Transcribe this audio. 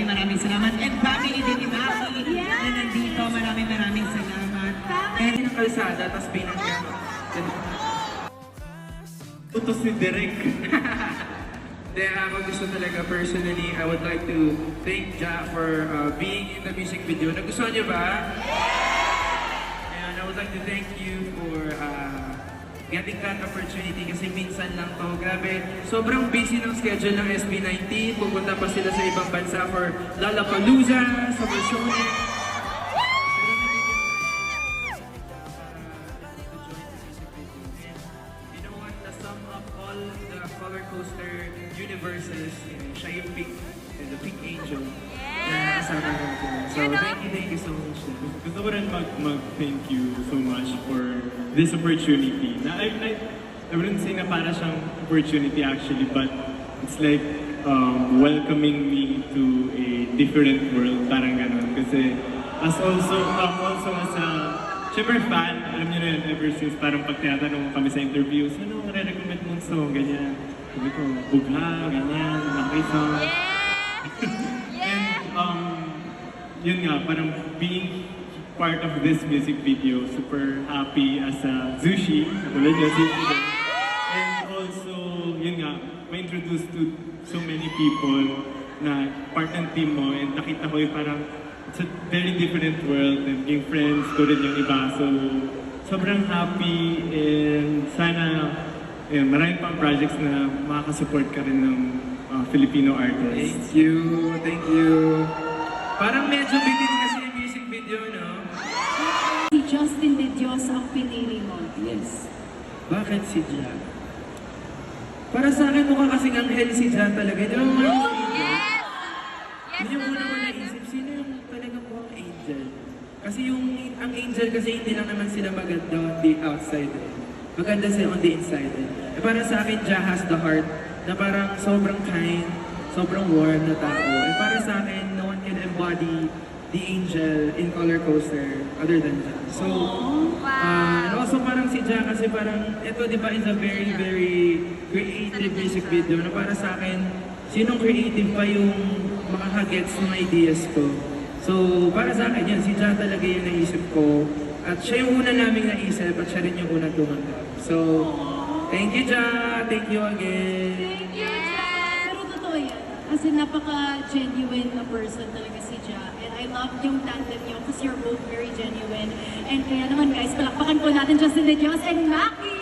maraming salamat. And family din ni Maki na nandito. Maraming salamat. And ng kalsada, tapos binangga. Utos ni Derek. Ako gusto talaga personally, I would like to thank Ja for being in the music video. Nagustuhan niyo ba? And I would like to thank you for getting that opportunity kasi minsan lang to. Grabe, sobrang busy ng schedule ng SB19. Pupunta pa sila sa ibang bansa for Lollapalooza, Summer Sonic. You know what? To sum up all the roller coaster universes, siya yung pink, the pink angel. Na kasama natin. So, thank you so much. Gusto ko rin mag-thank you so much for this opportunity. I wouldn't say na para siyang opportunity actually, but it's like welcoming me to a different world, parang ganun. Kasi also as a syempre fan, alam niyo na yun, ever since parang pag tinatanong kami sa interviews, ano nare-recommend mong song, ganyan. Sabi ko, bugha, ganyan, okay song. And yun nga, parang being part of this music video, super happy as a Zushi, katulad niya, Zushi. And also, yun nga, ma-introduce to so many people na part ng team mo, and nakita ko yung parang it's a very different world, and yung friends ko rin yung iba, so sobrang happy, and sana marami pang projects na makakasupport ka rin ng Filipino artists. Thank you. Parang medyo bitin kasi yung music video, no? Si Justin De Dios ang pinili mo. Yes. Bakit si Ja? Para sa akin mukha kasing anghel si Ja talaga. Di ba mga angel? Yun yung una ko naisip, sino yung talagang mukhang angel? Kasi ang angel kasi hindi lang naman sila maganda on the outside. Maganda sila on the inside. Para sa akin, Ja has the heart na parang sobrang kind, sobrang warm na tao. Para sa akin, no one can embody the angel in Color Coaster other than Ja. So, and also parang si Ja kasi parang, ito di ba is a very, very creative music video na para sa akin, sinong creative pa yung makakagets ng ideas ko. So, para sa akin yan, si Ja talaga yung naisip ko. At siya yung una naming naisip at siya rin yung unang tumanggap. So, thank you Ja! Thank you again! Thank you, Ja! Pero totoo yan. As in, napaka-genuine na person talaga si Ja. And I love yung tandem niyo because you're both very genuine. And kaya naman guys, palakpakan po natin Justin De Dios and Maki!